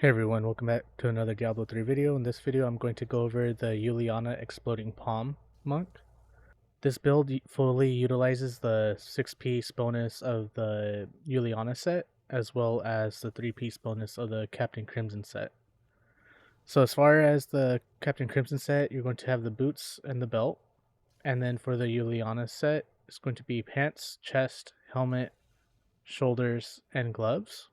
Hey everyone, welcome back to another Diablo 3 video. In this video I'm going to go over the Uliana Exploding Palm monk. This build fully utilizes the 6-piece bonus of the Uliana set, as well as the 3-piece bonus of the Captain Crimson set. So as far as the Captain Crimson set, you're going to have the boots and the belt, and then for the Uliana set, it's going to be pants, chest, helmet, shoulders, and gloves.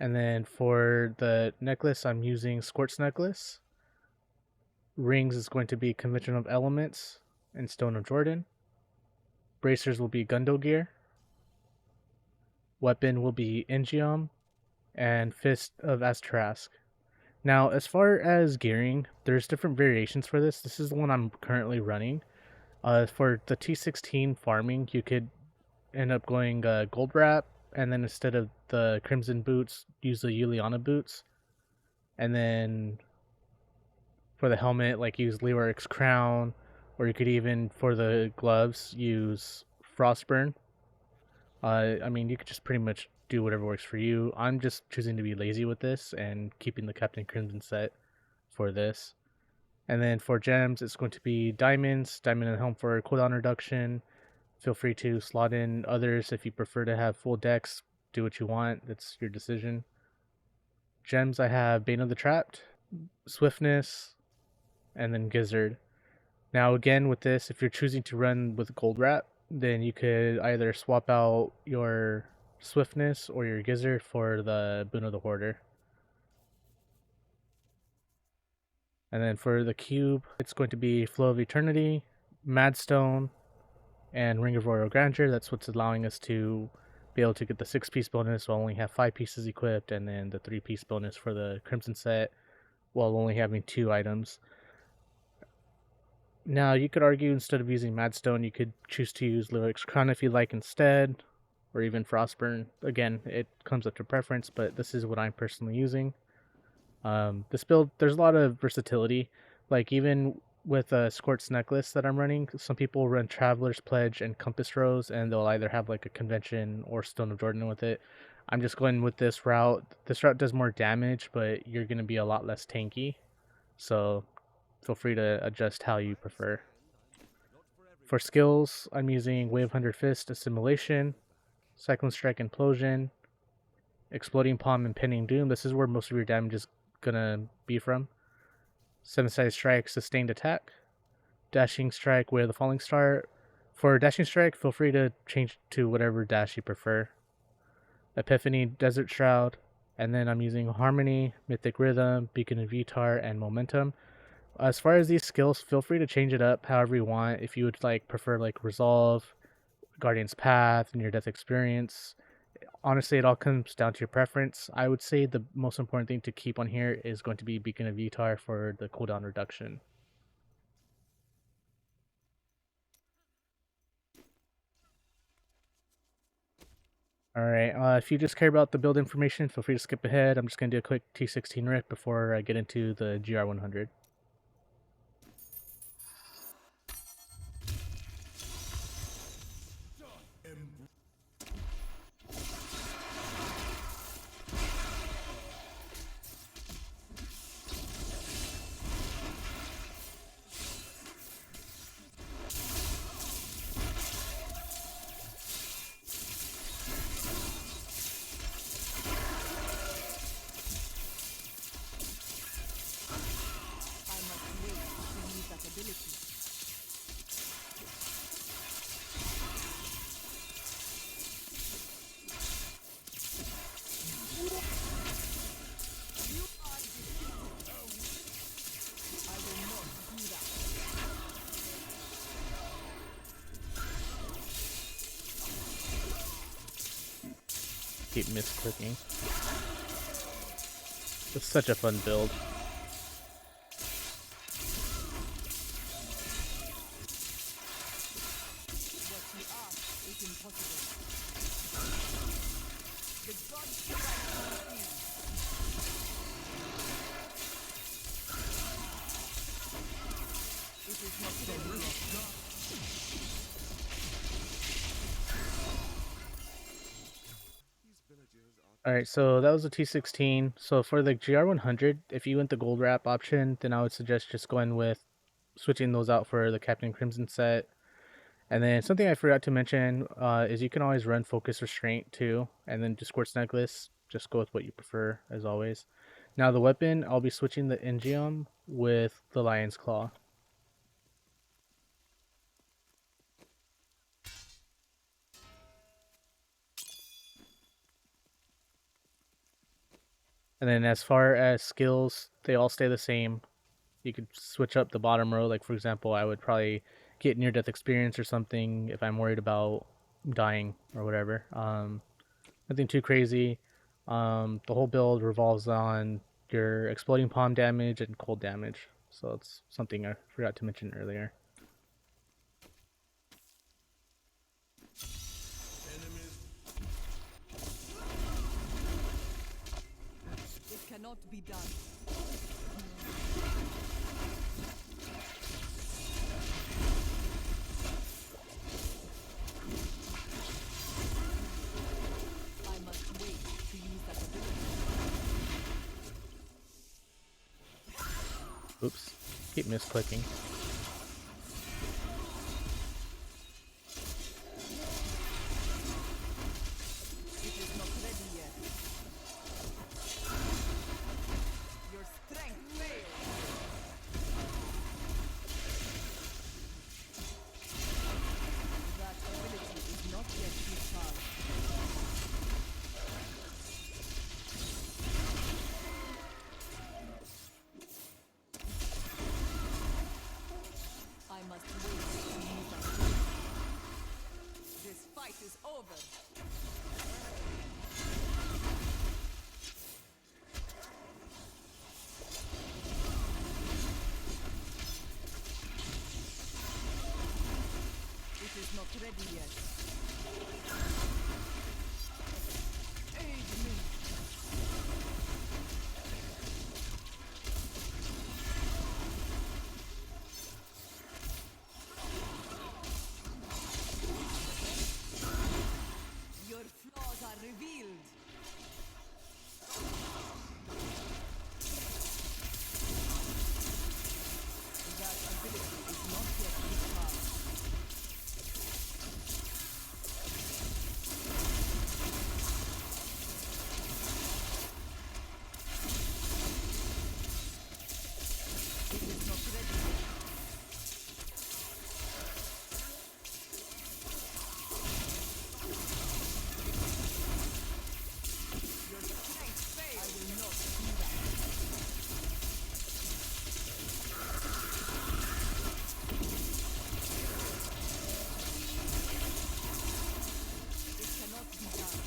And then for the necklace, I'm using Squirt's necklace. Rings is going to be Convention of Elements and Stone of Jordan. Bracers will be Gundo gear. Weapon will be Ingium and Fist of Astarask. Now, as far as gearing, there's different variations for this. This is the one I'm currently running. For the T16 farming, you could end up going gold wrap, and then instead of the crimson boots, use the Uliana boots. And then for the helmet, like use Leoric's crown, or you could even, for the gloves, use Frostburn. I mean, you could just pretty much do whatever works for you. I'm just choosing to be lazy with this and keeping the Captain Crimson set for this. And then for gems, it's going to be diamonds, diamond and helm for cooldown reduction. Feel free to slot in others if you prefer to have full decks. Do what you want, that's your decision. Gems, I have Bane of the Trapped, Swiftness, and then Gizzard. Now again, with this, if you're choosing to run with gold wrap, then you could either swap out your Swiftness or your Gizzard for the Boon of the Hoarder. And then for the cube, it's going to be Flow of Eternity, Madstone, and Ring of Royal Grandeur. That's what's allowing us to be able to get the 6-piece bonus while only have 5 pieces equipped, and then the 3-piece bonus for the Crimson set while only having 2 items. Now, you could argue instead of using Madstone, you could choose to use Leoric's Crown if you like instead, or even Frostburn. Again, it comes up to preference, but this is what I'm personally using. This build, there's a lot of versatility. Like, even with a Squirt's necklace that I'm running, some people run Traveler's Pledge and Compass Rose, and they'll either have like a Convention or Stone of Jordan with it. I'm just going with this route. This route does more damage, but you're going to be a lot less tanky. So feel free to adjust how you prefer. For skills, I'm using Wave 100 Fist, Assimilation, Cyclone Strike, Implosion, Exploding Palm, and Pending Doom. This is where most of your damage is gonna be from. 7-sided Strike, Sustained Attack, Dashing Strike, Way of the Falling Star. For Dashing Strike, feel free to change to whatever dash you prefer. Epiphany, Desert Shroud, and then I'm using Harmony, Mythic Rhythm, Beacon of Vitar, and Momentum. As far as these skills, feel free to change it up however you want. If you would like prefer like Resolve, Guardian's Path, and Near Death Experience. Honestly, it all comes down to your preference. I would say the most important thing to keep on here is going to be Beacon of Vitar for the cooldown reduction. Alright, if you just care about the build information, feel free to skip ahead. I'm just going to do a quick T16 Rift before I get into the GR100. Keep misclicking. It's such a fun build. Alright, so that was a T16. So for the GR100, if you went the gold wrap option, then I would suggest just going with switching those out for the Captain Crimson set. And then something I forgot to mention is you can always run Focus Restraint too, and then Discourse Necklace. Just go with what you prefer, as always. Now the weapon, I'll be switching the Ingium with the Lion's Claw. And then as far as skills, they all stay the same. You could switch up the bottom row. Like for example, I would probably get near death experience or something if I'm worried about dying or whatever. Nothing too crazy. The whole build revolves on your exploding palm damage and cold damage. So it's something I forgot to mention earlier. It cannot be done. I must wait to use that ability. Oops. Keep misclicking. It is not ready yet. Your strength fails. That ability is not yet discharged. I must wait to use that ability. This fight is over. It is not ready yet. Aid me. Your flaws are revealed. That ability is not yet discharged. It is not ready yet. Your strength fails. I will not do that. It cannot be done.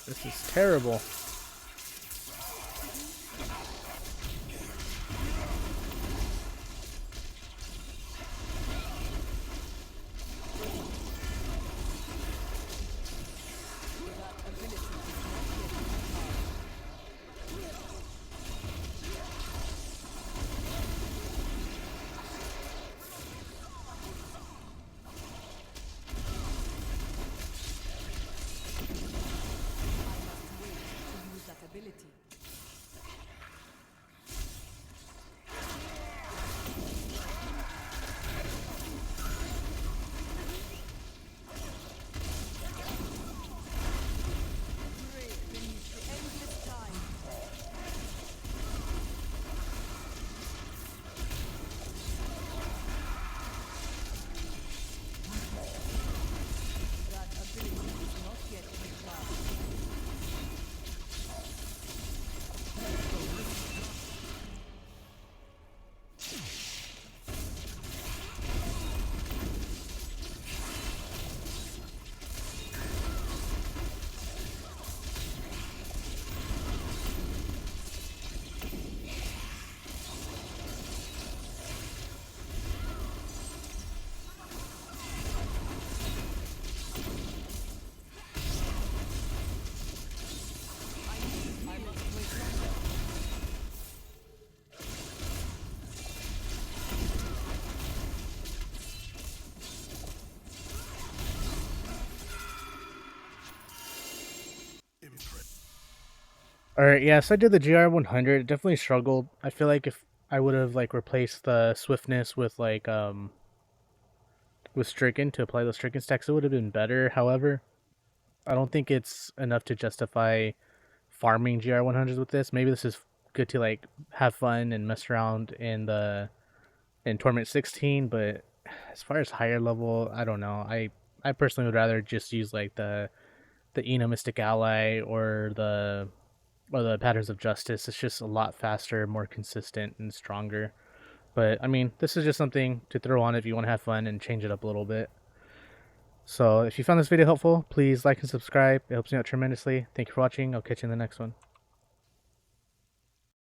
This is terrible. That ability is not yet discharged. I must wait to Alright, yeah, so I did the GR100. It definitely struggled. I feel like if I would have like replaced the swiftness with like with stricken to apply those stricken stacks, it would have been better. However, I don't think it's enough to justify farming GR100s with this. Maybe this is good to like have fun and mess around in Torment 16, but as far as higher level, I don't know. I personally would rather just use like the Eno Mystic Ally or the Patterns of Justice. It's just a lot faster, more consistent, and stronger. But I mean, this is just something to throw on if you want to have fun and change it up a little bit. So if you found this video helpful, please like and subscribe. It helps me out tremendously. Thank you for watching. I'll catch you in the next one.